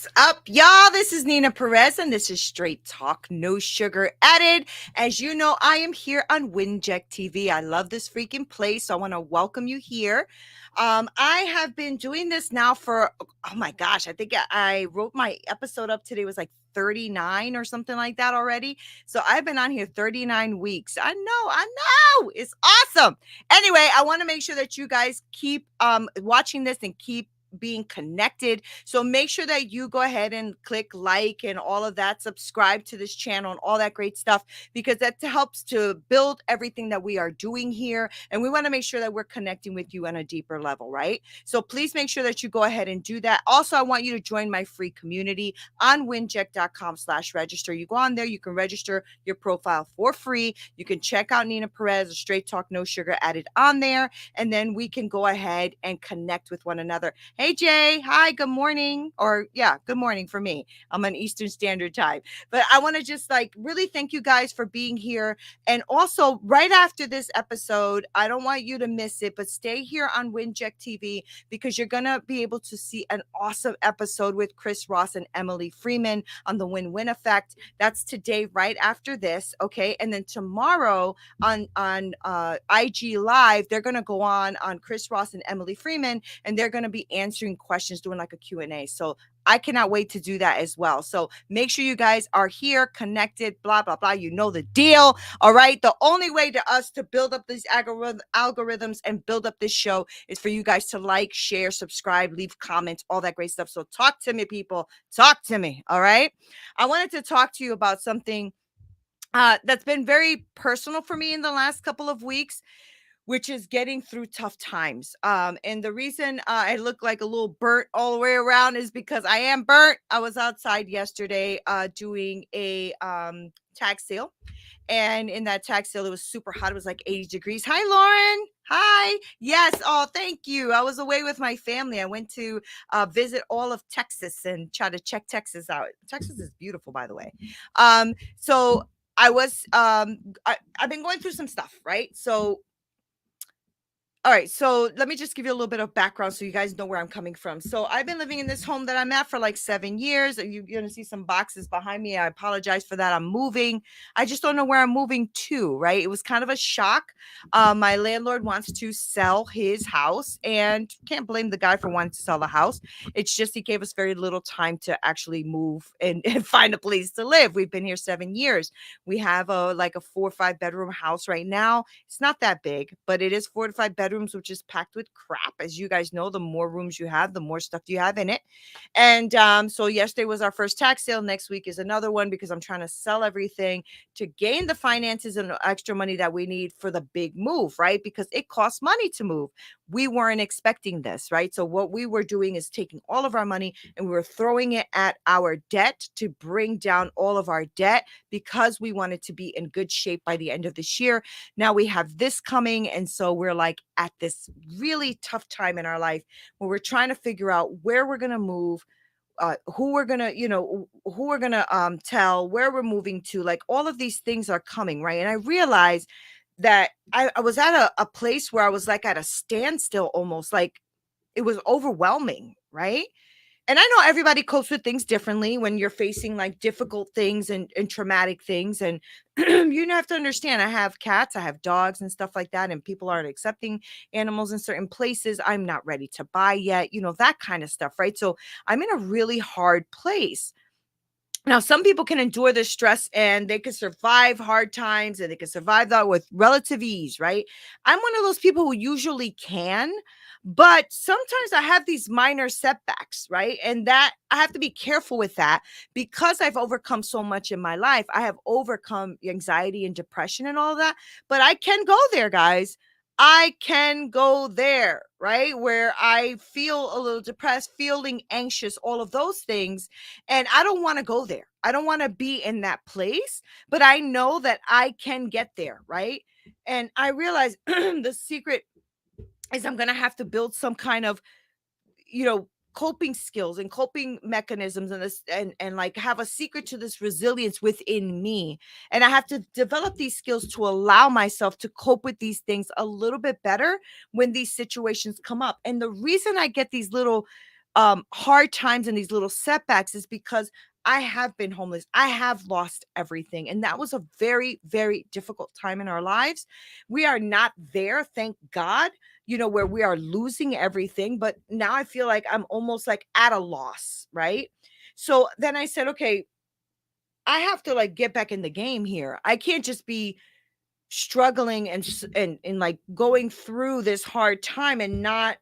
What's up, y'all? This is Neena Perez, and this is Straight Talk, No Sugar Added. As you know, I am here on Winject TV. I love this freaking place, so I want to welcome you here. I have been doing this now for, oh my gosh, I think I wrote my episode up today. It was like 39 or something like that already. So I've been on here 39 weeks. I know. It's awesome. Anyway, I want to make sure that you guys keep watching this and keep being connected. So make sure that you go ahead and click like and all of that, subscribe to this channel and all that great stuff, because that helps to build everything that we are doing here. And we want to make sure that we're connecting with you on a deeper level, right? So please make sure that you go ahead and do that. Also, I want you to join my free community on winject.com/register. You go on there, you can register your profile for free. You can check out Neena Perez, Straight Talk, No Sugar Added on there. And then we can go ahead and connect with one another. Hey, Jay. Hi, good morning. Or yeah, good morning for me. I'm on Eastern Standard Time. But I want to just really thank you guys for being here. And also right after this episode, I don't want you to miss it, but stay here on Winject TV, because you're going to be able to see an awesome episode with Chris Ross and Emily Freeman on the win-win effect. That's today right after this. Okay. And then tomorrow on IG Live, they're going to go on Chris Ross and Emily Freeman, and they're going to be answering questions, doing like a Q&A. So I cannot wait to do that as well. So make sure you guys are here, connected, blah, blah, blah. You know the deal. All right. The only way to us to build up these algorithms and build up this show is for you guys to like, share, subscribe, leave comments, all that great stuff. So talk to me, people. Talk to me. All right. I wanted to talk to you about something that's been very personal for me in the last couple of weeks, which is getting through tough times. And the reason I look like a little burnt all the way around is because I am burnt. I was outside yesterday doing a tag sale. And in that tag sale, it was super hot. It was like 80 degrees. Hi, Lauren. Hi. Yes. Oh, thank you. I was away with my family. I went to visit all of Texas and try to check Texas out. Texas is beautiful, by the way. So I was, I've been going through some stuff, right? All right, so let me just give you a little bit of background so you guys know where I'm coming from. So I've been living in this home that I'm at for like 7 years. You're going to see some boxes behind me. I apologize for that. I'm moving. I just don't know where I'm moving to, right? It was kind of a shock. My landlord wants to sell his house, and can't blame the guy for wanting to sell the house. It's just he gave us very little time to actually move and find a place to live. We've been here 7 years. We have a 4 or 5 bedroom house right now. It's not that big, but it is 4 to 5 bedrooms, which is packed with crap. As you guys know, the more rooms you have, the more stuff you have in it. And so yesterday was our first tax sale. Next week is another one, because I'm trying to sell everything to gain the finances and the extra money that we need for the big move, right? Because it costs money to move. We weren't expecting this, right? So what we were doing is taking all of our money and we were throwing it at our debt to bring down all of our debt, because we wanted to be in good shape by the end of this year. Now we have this coming. And so we're like at this really tough time in our life where we're trying to figure out where we're going to move, who we're going to, tell, where we're moving to. Like, all of these things are coming, right? And I realized that I was at a place where I was like at a standstill, almost like it was overwhelming, right? And I know everybody copes with things differently when you're facing like difficult things and traumatic things. And you have to understand, I have cats, I have dogs and stuff like that. And people aren't accepting animals in certain places. I'm not ready to buy yet, that kind of stuff, right? So I'm in a really hard place. Now, some people can endure this stress and they can survive hard times and they can survive that with relative ease, right? I'm one of those people who usually can, but sometimes I have these minor setbacks, right? And that I have to be careful with that, because I've overcome so much in my life. I have overcome anxiety and depression and all that, but I can go there, guys. I can go there, right? Where I feel a little depressed, feeling anxious, all of those things. And I don't want to go there. I don't want to be in that place, but I know that I can get there, right? And I realize the secret is I'm going to have to build some kind of, coping skills and coping mechanisms, and this and like have a secret to this resilience within me. And I have to develop these skills to allow myself to cope with these things a little bit better when these situations come up. And the reason I get these little hard times and these little setbacks is because I have been homeless. I have lost everything. And that was a very, very difficult time in our lives. We are not there, thank God, where we are losing everything. But now I feel like I'm almost like at a loss, right? So then I said, okay, I have to like get back in the game here. I can't just be struggling and like going through this hard time and not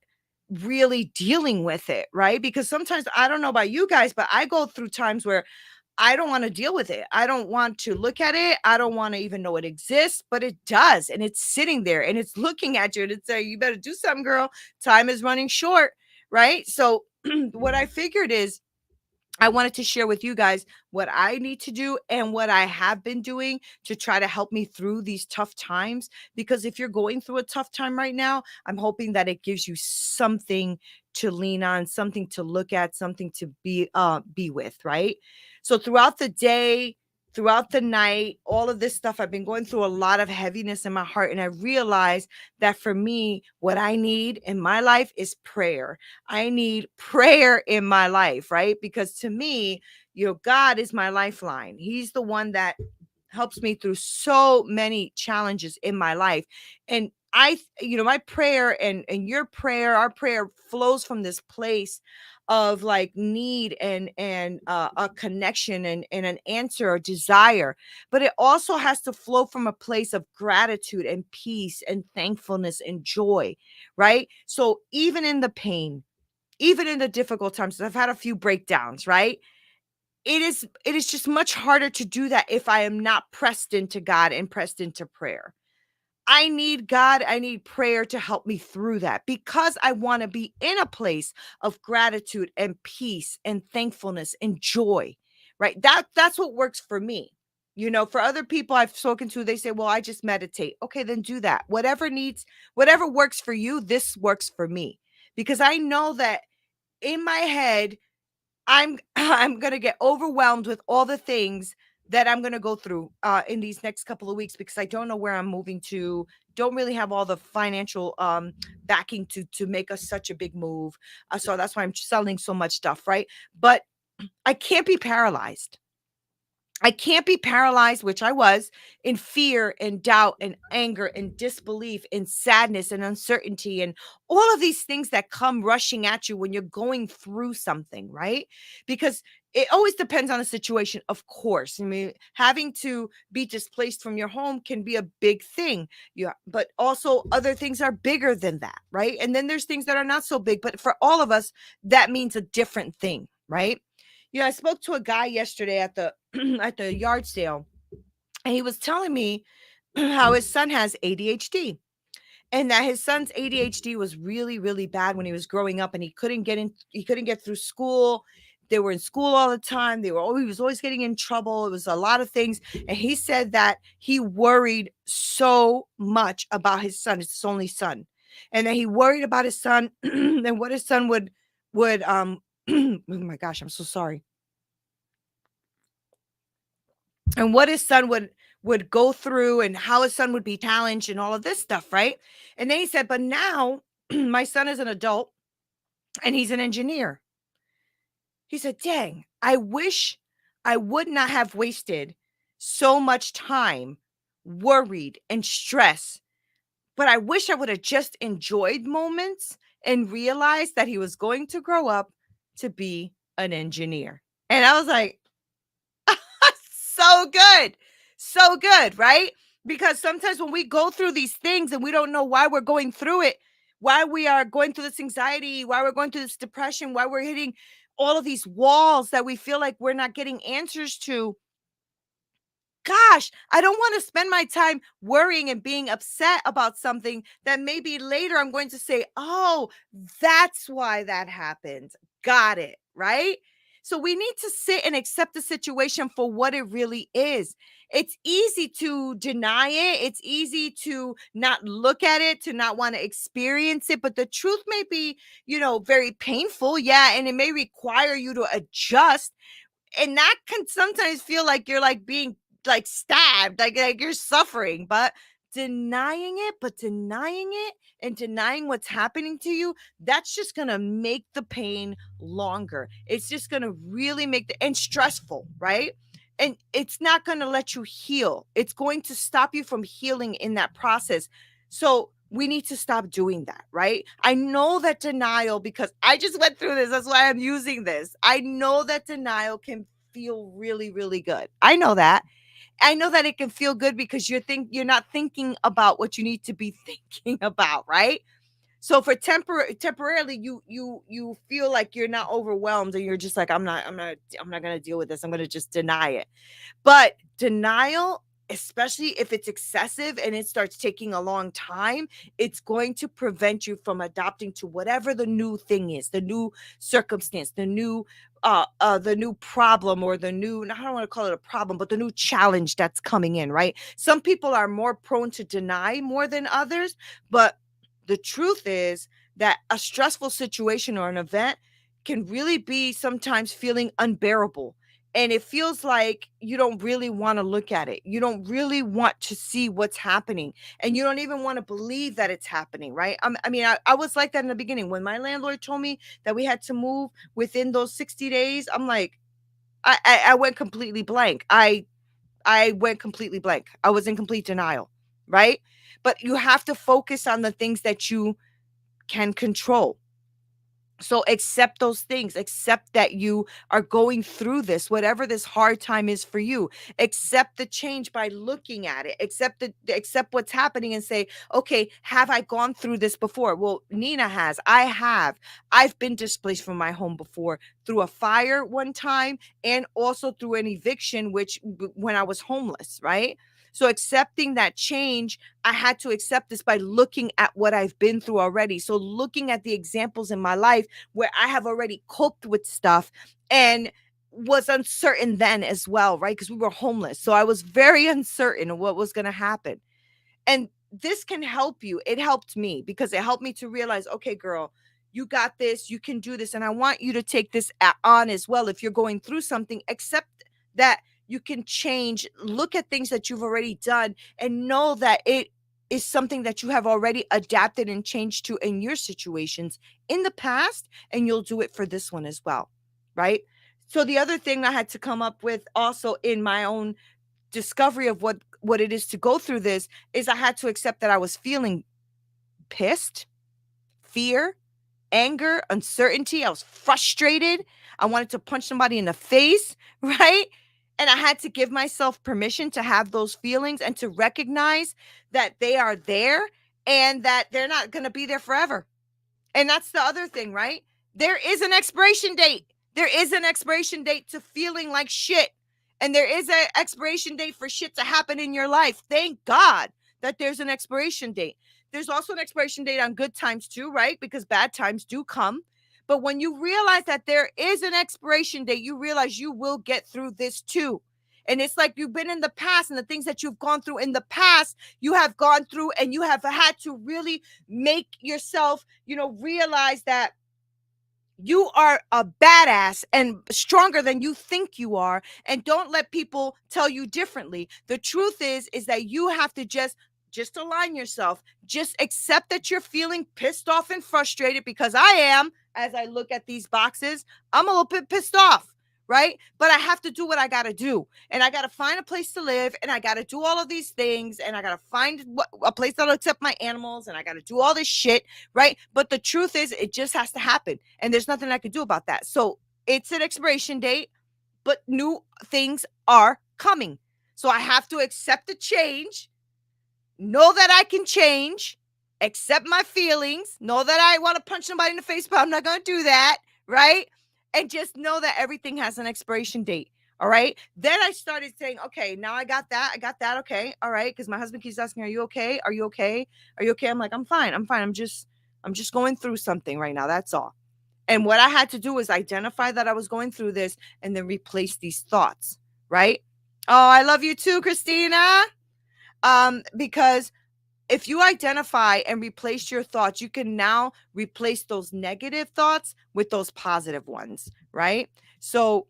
really dealing with it, right? Because sometimes I don't know about you guys, but I go through times where I don't want to deal with it. I don't want to look at it. I don't want to even know it exists, but it does. And it's sitting there and it's looking at you and it's saying, you better do something, girl. Time is running short, right? So what I figured is I wanted to share with you guys what I need to do and what I have been doing to try to help me through these tough times. Because if you're going through a tough time right now, I'm hoping that it gives you something to lean on, something to look at, something to be with, right? So throughout the day, throughout the night, all of this stuff, I've been going through a lot of heaviness in my heart. And I realized that for me, what I need in my life is prayer. I need prayer in my life, right? Because to me, God is my lifeline. He's the one that helps me through so many challenges in my life. And my prayer and your prayer, our prayer flows from this place of like need and a connection and an answer or desire, but it also has to flow from a place of gratitude and peace and thankfulness and joy, right? So even in the pain, even in the difficult times, I've had a few breakdowns, right? It is just much harder to do that if I am not pressed into God and pressed into prayer. I need God, I need prayer to help me through that because I want to be in a place of gratitude and peace and thankfulness and joy. Right? That's what works for me. For other people I've spoken to, they say, "Well, I just meditate." Okay, then do that. Whatever works for you, this works for me. Because I know that in my head I'm gonna get overwhelmed with all the things that I'm gonna go through in these next couple of weeks because I don't know where I'm moving to. Don't really have all the financial backing to make us such a big move. So that's why I'm selling so much stuff, right? But I can't be paralyzed. I can't be paralyzed, which I was, in fear and doubt and anger and disbelief and sadness and uncertainty and all of these things that come rushing at you when you're going through something, right? Because it always depends on the situation, of course. I mean, having to be displaced from your home can be a big thing. Yeah, but also other things are bigger than that, right? And then there's things that are not so big, but for all of us, that means a different thing, right? I spoke to a guy yesterday at the at the yard sale, and he was telling me how his son has ADHD and that his son's ADHD was really, really bad when he was growing up, and he couldn't get through school. They were in school all the time. He was always getting in trouble. It was a lot of things. And he said that he worried so much about his son. It's his only son. And that he worried about his son and what his son would oh my gosh, I'm so sorry. And what his son would go through and how his son would be challenged and all of this stuff, right? And then he said, but now my son is an adult and he's an engineer. He said, dang, I wish I would not have wasted so much time worried and stressed, but I wish I would have just enjoyed moments and realized that he was going to grow up to be an engineer. And I was like, so good. So good, right? Because sometimes when we go through these things and we don't know why we're going through it, why we are going through this anxiety, why we're going through this depression, why we're hitting all of these walls that we feel like we're not getting answers to. Gosh, I don't want to spend my time worrying and being upset about something that maybe later I'm going to say, oh, that's why that happened. Got it. Right. So we need to sit and accept the situation for what it really is. It's easy to deny it. It's easy to not look at it, to not want to experience it. But the truth may be, very painful. Yeah. And it may require you to adjust. And that can sometimes feel like you're like being like stabbed, like you're suffering. But denying it, but denying it and denying what's happening to you, that's just going to make the pain longer. It's just going to really make and stressful, right? And it's not going to let you heal. It's going to stop you from healing in that process. So we need to stop doing that, right? I know that denial, because I just went through this. That's why I'm using this. I know that denial can feel really, really good. I know that. I know that it can feel good because you're not thinking about what you need to be thinking about, right? So for temporarily, you feel like you're not overwhelmed and you're just like, I'm not going to deal with this. I'm going to just deny it. But denial, especially if it's excessive and it starts taking a long time, it's going to prevent you from adopting to whatever the new thing is, the new circumstance, the new problem, or the new, I don't want to call it a problem, but the new challenge that's coming in, right? Some people are more prone to deny more than others, but the truth is that a stressful situation or an event can really be sometimes feeling unbearable. And it feels like you don't really want to look at it. You don't really want to see what's happening. And you don't even want to believe that it's happening, right? I was like that in the beginning. When my landlord told me that we had to move within those 60 days, I'm like, I went completely blank. I went completely blank. I was in complete denial, right? But you have to focus on the things that you can control. So accept those things. Accept that you are going through this, whatever this hard time is for you. Accept the change by looking at it. Accept what's happening and say, okay, have I gone through this before? Well, Neena has. I have. I've been displaced from my home before, through a fire one time, and also through an eviction, when I was homeless, right? So accepting that change, I had to accept this by looking at what I've been through already. So looking at the examples in my life where I have already coped with stuff and was uncertain then as well, right? Because we were homeless. So I was very uncertain of what was going to happen. And this can help you. It helped me because it helped me to realize, okay, girl, you got this, you can do this. And I want you to take this on as well. If you're going through something, accept that you can change, look at things that you've already done, and know that it is something that you have already adapted and changed to in your situations in the past, and you'll do it for this one as well, right? So the other thing I had to come up with also in my own discovery of what it is to go through this is I had to accept that I was feeling pissed, fear, anger, uncertainty. I was frustrated. I wanted to punch somebody in the face, right? And I had to give myself permission to have those feelings and to recognize that they are there and that they're not going to be there forever. And that's the other thing, right? There is an expiration date. There is an expiration date to feeling like shit. And there is an expiration date for shit to happen in your life. Thank God that there's an expiration date. There's also an expiration date on good times too, right? Because bad times do come. But when you realize that there is an expiration date, you realize you will get through this too. And it's like you've been in the past, and the things that you've gone through in the past, you have gone through, and you have had to really make yourself, realize that you are a badass and stronger than you think you are. And don't let people tell you differently. The truth is that you have to just align yourself. Just accept that you're feeling pissed off and frustrated, because I am. As I look at these boxes, I'm a little bit pissed off, right? But I have to do what I got to do. And I got to find a place to live, and I got to do all of these things, and I got to find a place that'll accept my animals, and I got to do all this shit, right? But the truth is, it just has to happen. And there's nothing I can do about that. So it's an expiration date, but new things are coming. So I have to accept the change, know that I can change, accept my feelings, know that I want to punch somebody in the face, but I'm not going to do that, right? And just know that everything has an expiration date, all right? Then I started saying, okay, now I got that, okay, all right, because my husband keeps asking, are you okay? Are you okay? Are you okay? I'm like, I'm fine. I'm just going through something right now, that's all. And what I had to do was identify that I was going through this and then replace these thoughts, right? Oh, I love you too, Christina. Because if you identify and replace your thoughts, you can now replace those negative thoughts with those positive ones, right? So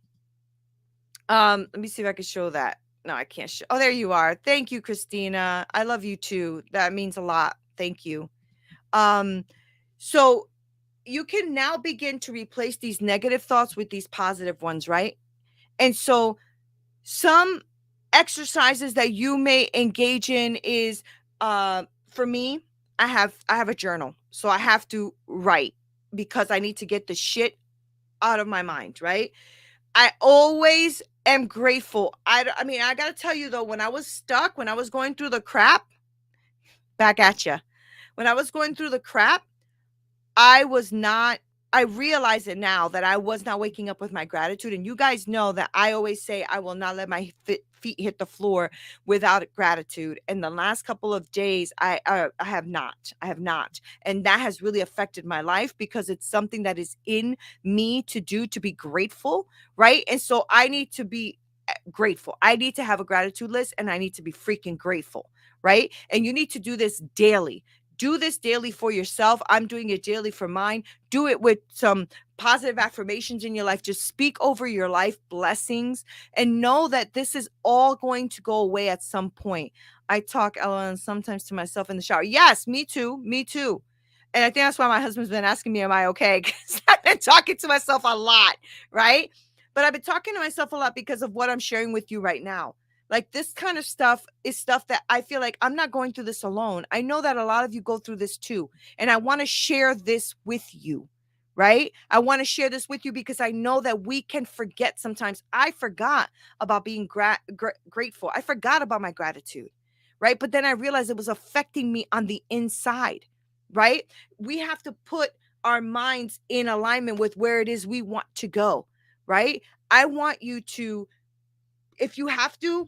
let me see if I can show that. No, I can't show. Oh, there you are. Thank you, Christina. I love you too. That means a lot. Thank you. So you can now begin to replace these negative thoughts with these positive ones, right? And so some exercises that you may engage in is for me, I have a journal. So I have to write because I need to get the shit out of my mind, right? I always am grateful. I mean, I got to tell you though, when I was stuck, when I was going through the crap, back at you. When I was going through the crap, I was not, I realize it now that I was not waking up with my gratitude. And you guys know that I always say I will not let my feet hit the floor without gratitude. And the last couple of days, I have not. I have not. And that has really affected my life because it's something that is in me to do, to be grateful, right? And so I need to be grateful. I need to have a gratitude list and I need to be freaking grateful, right? And you need to do this daily. Do this daily for yourself. I'm doing it daily for mine. Do it with some positive affirmations in your life. Just speak over your life blessings and know that this is all going to go away at some point. I talk, Ellen, sometimes to myself in the shower. Yes, me too. Me too. And I think that's why my husband's been asking me, am I okay? Because I've been talking to myself a lot, right? But I've been talking to myself a lot because of what I'm sharing with you right now. Like this kind of stuff is stuff that I feel like I'm not going through this alone. I know that a lot of you go through this too. And I want to share this with you, right? I want to share this with you because I know that we can forget sometimes. I forgot about being grateful. I forgot about my gratitude, right? But then I realized it was affecting me on the inside, right? We have to put our minds in alignment with where it is we want to go, right? I want you to, if you have to,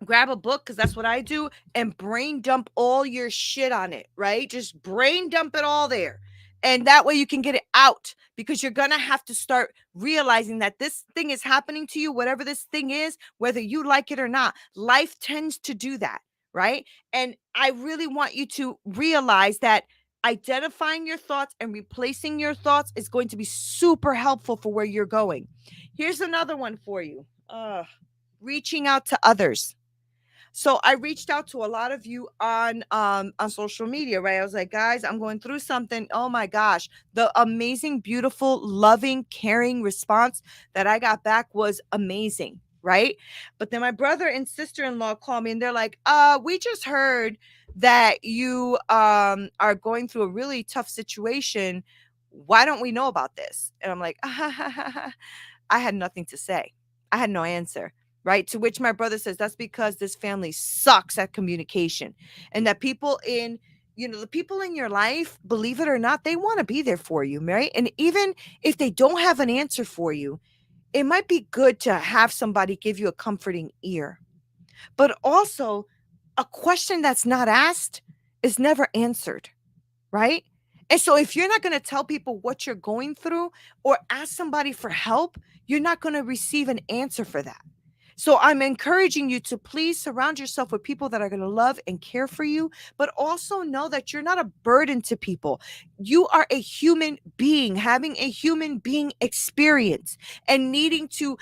grab a book, because that's what I do, and brain dump all your shit on it, right? Just brain dump it all there. And that way you can get it out, because you're going to have to start realizing that this thing is happening to you, whatever this thing is, whether you like it or not. Life tends to do that, right? And I really want you to realize that identifying your thoughts and replacing your thoughts is going to be super helpful for where you're going. Here's another one for you. Reaching out to others. So I reached out to a lot of you on social media, right? I was like, guys, I'm going through something. Oh my gosh. The amazing, beautiful, loving, caring response that I got back was amazing, right? But then my brother and sister-in-law called me and they're like, we just heard that you are going through a really tough situation. Why don't we know about this? And I'm like, I had nothing to say. I had no answer. Right. To which my brother says, that's because this family sucks at communication, and that people in, the people in your life, believe it or not, they want to be there for you. Right. And even if they don't have an answer for you, it might be good to have somebody give you a comforting ear. But also, a question that's not asked is never answered. Right. And so if you're not going to tell people what you're going through or ask somebody for help, you're not going to receive an answer for that. So I'm encouraging you to please surround yourself with people that are going to love and care for you, but also know that you're not a burden to people. You are a human being having a human being experience and needing to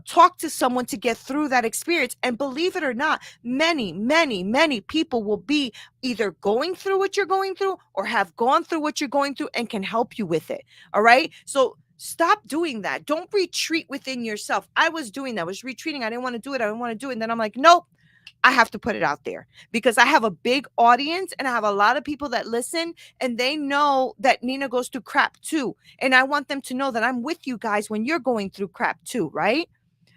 talk to someone to get through that experience. And believe it or not, many, many, many people will be either going through what you're going through or have gone through what you're going through and can help you with it. All right. So stop doing that. Don't retreat within yourself. I was doing that. I was retreating. I didn't want to do it. I didn't want to do it. And then I'm like, nope, I have to put it out there because I have a big audience and I have a lot of people that listen and they know that Neena goes through crap too. And I want them to know that I'm with you guys when you're going through crap too, right?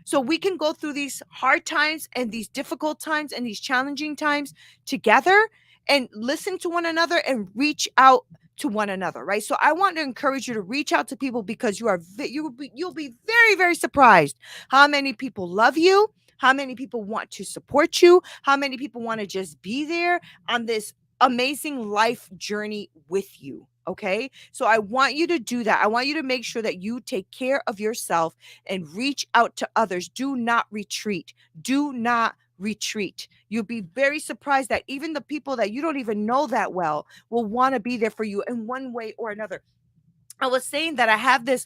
So we can go through these hard times and these difficult times and these challenging times together and listen to one another and reach out to one another, right? So I want to encourage you to reach out to people because you'll be very, very surprised how many people love you, how many people want to support you, how many people want to just be there on this amazing life journey with you. Okay. So I want you to do that. I want you to make sure that you take care of yourself and reach out to others. Do not retreat. Do not retreat. You'll be very surprised that even the people that you don't even know that well will want to be there for you in one way or another. I was saying that I have this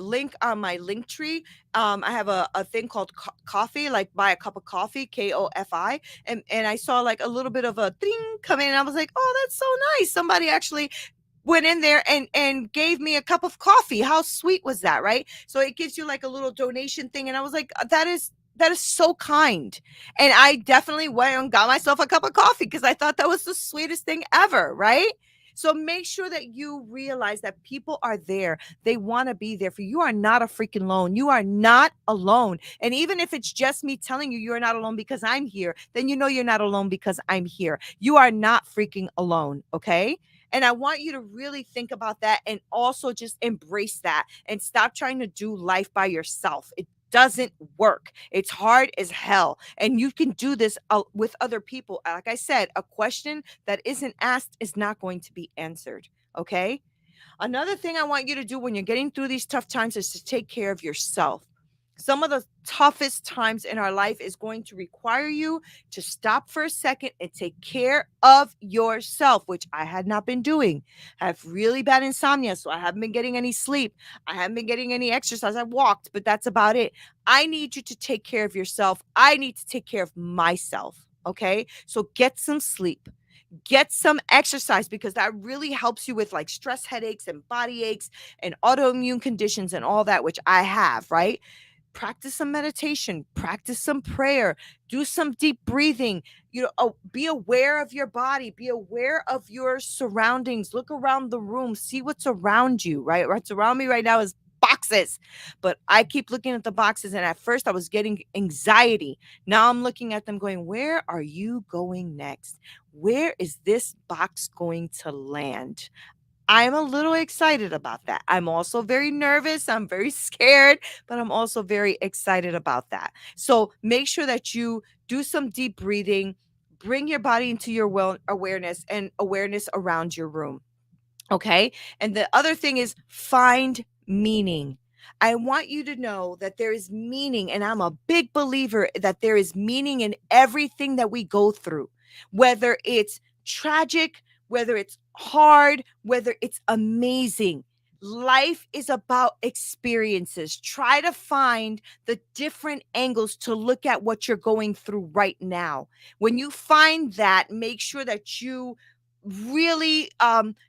link on my link tree. I have a thing called coffee, like buy a cup of coffee, KOFI, and I saw like a little bit of a ding come in, and I was like, oh, that's so nice. Somebody actually went in there and gave me a cup of coffee. How sweet was that, right? So it gives you like a little donation thing, and I was like, that is so kind. And I definitely went and got myself a cup of coffee because I thought that was the sweetest thing ever, right? So make sure that you realize that people are there. They want to be there for you. You are not a freaking alone. You are not alone. And even if it's just me telling you you're not alone because I'm here, then you know you're not alone because I'm here. You are not freaking alone, okay? And I want you to really think about that and also just embrace that and stop trying to do life by yourself. It doesn't work. It's hard as hell. And you can do this with other people. Like I said, a question that isn't asked is not going to be answered. Okay. Another thing I want you to do when you're getting through these tough times is to take care of yourself. Some of the toughest times in our life is going to require you to stop for a second and take care of yourself, which I had not been doing. I have really bad insomnia, so I haven't been getting any sleep. I haven't been getting any exercise. I walked, but that's about it. I need you to take care of yourself. I need to take care of myself. Okay. So get some sleep, get some exercise, because that really helps you with like stress headaches and body aches and autoimmune conditions and all that, which I have, right? Practice some meditation, practice some prayer, do some deep breathing. Be aware of your body, be aware of your surroundings, look around the room, see what's around you, right? What's around me right now is boxes, but I keep looking at the boxes, and at first I was getting anxiety. Now I'm looking at them going, where are you going next? Where is this box going to land? I'm a little excited about that. I'm also very nervous. I'm very scared, but I'm also very excited about that. So make sure that you do some deep breathing, bring your body into your awareness and awareness around your room. Okay. And the other thing is find meaning. I want you to know that there is meaning, and I'm a big believer that there is meaning in everything that we go through, whether it's tragic, whether it's hard, whether it's amazing. Life is about experiences. Try to find the different angles to look at what you're going through right now. When you find that, make sure that you really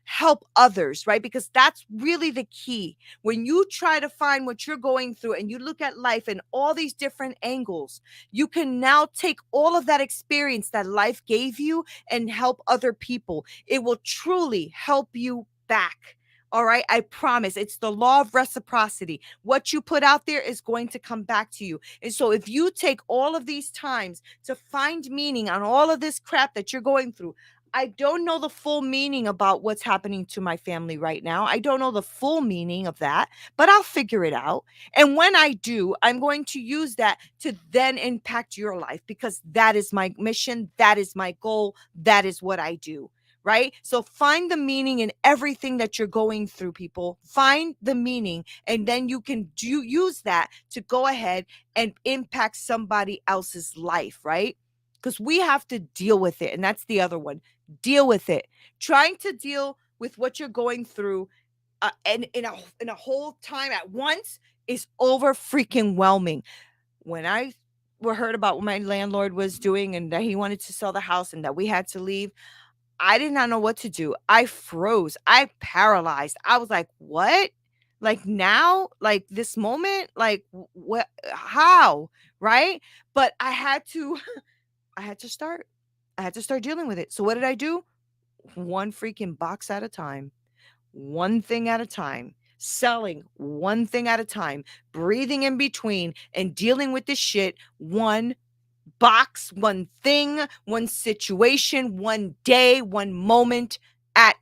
help others, right? Because that's really the key. When you try to find what you're going through and you look at life in all these different angles, you can now take all of that experience that life gave you and help other people. It will truly help you back. All right. I promise. It's the law of reciprocity. What you put out there is going to come back to you. And so if you take all of these times to find meaning on all of this crap that you're going through, I don't know the full meaning about what's happening to my family right now. I don't know the full meaning of that, but I'll figure it out. And when I do, I'm going to use that to then impact your life, because that is my mission. That is my goal. That is what I do. Right? So find the meaning in everything that you're going through, people. Find the meaning, and then you can use that to go ahead and impact somebody else's life, right? Because we have to deal with it. And that's the other one. Deal with it. Trying to deal with what you're going through and in a whole time at once is over freaking whelming. When I heard about what my landlord was doing and that he wanted to sell the house and that we had to leave, I did not know what to do. I froze. I paralyzed. I was like, what? Like now? Like this moment? Like what? How? Right? But I had to I had to start. I had to start dealing with it. So what did I do? One freaking box at a time. One thing at a time. Selling one thing at a time. Breathing in between and dealing with this shit one box, one thing, one situation, one day, one moment at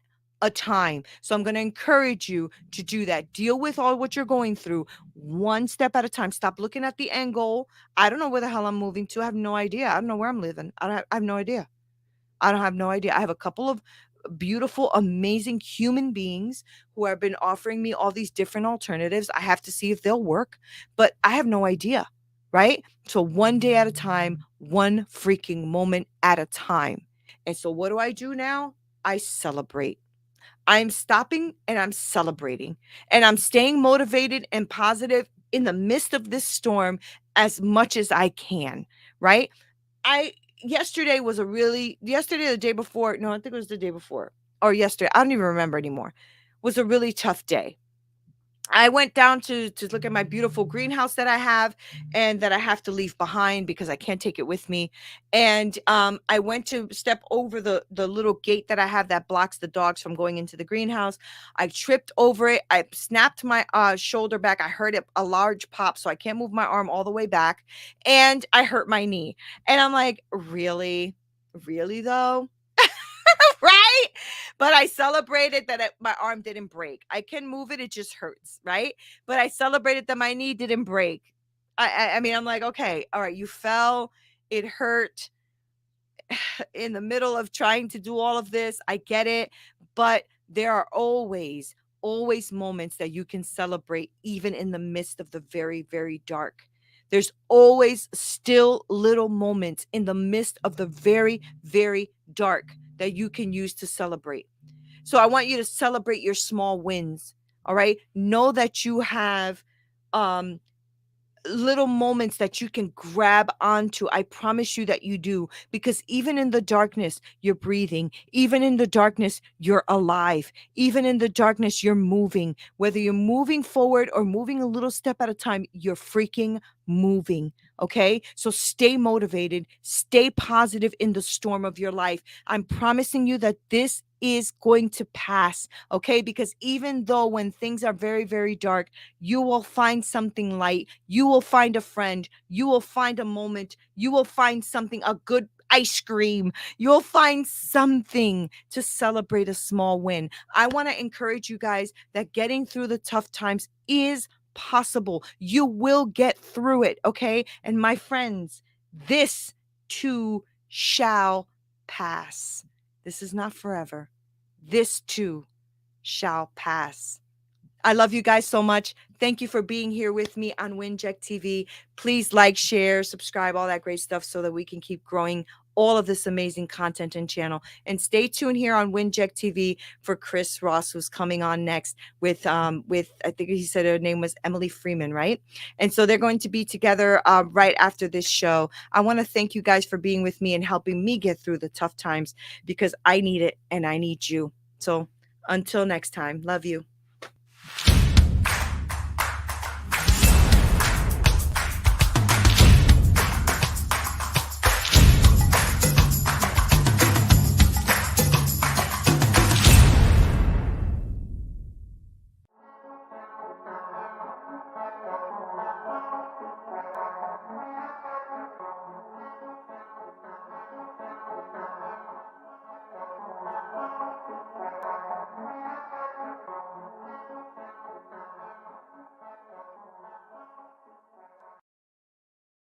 a time. So I'm going to encourage you to do that. Deal with all what you're going through one step at a time. Stop looking at the end goal. I don't know where the hell I'm moving to. I have no idea. I don't know where I'm living. I have no idea. I don't have no idea. I have a couple of beautiful, amazing human beings who have been offering me all these different alternatives. I have to see if they'll work, but I have no idea, right? So one day at a time, one freaking moment at a time. And so what do I do now? I celebrate. I'm stopping and I'm celebrating, and I'm staying motivated and positive in the midst of this storm as much as I can, right? I Yesterday was a really yesterday or the day before, no, I think it was the day before or yesterday, I don't even remember anymore, was a really tough day. I went down to look at my beautiful greenhouse that I have and that I have to leave behind because I can't take it with me. And I went to step over the little gate that I have that blocks the dogs from going into the greenhouse. I tripped over it. I snapped my shoulder back. I heard a large pop, so I can't move my arm all the way back, and I hurt my knee. And I'm like, really, really though. Right? But I celebrated that my arm didn't break. I can move it, it just hurts, right? But I celebrated that my knee didn't break. I mean, I'm like, okay, all right, you fell, it hurt in the middle of trying to do all of this. I get it, but there are always moments that you can celebrate even in the midst of the very, very dark. There's always still little moments in the midst of the very, very dark that you can use to celebrate. So I want you to celebrate your small wins. All right. Know that you have um little moments that you can grab onto. I promise you that you do, because even in the darkness, you're breathing. Even in the darkness, you're alive. Even in the darkness, you're moving. Whether you're moving forward or moving a little step at a time, you're freaking moving. Okay. So stay motivated, stay positive in the storm of your life. I'm promising you that this is going to pass. Okay. Because even though when things are very, very dark, you will find something light. You will find a friend. You will find a moment. You will find something, a good ice cream. You'll find something to celebrate a small win. I want to encourage you guys that getting through the tough times is possible. You will get through it, okay? And my friends, this too shall pass. This is not forever. This too shall pass. I love you guys so much. Thank you for being here with me on Winject TV. Please like, share, subscribe, all that great stuff so that we can keep growing all of this amazing content and channel. And stay tuned here on Winject TV for Chris Ross, who's coming on next with I think he said her name was Emily Freeman, right? And so they're going to be together right after this show. I want to thank you guys for being with me and helping me get through the tough times, because I need it and I need you. So until next time, love you.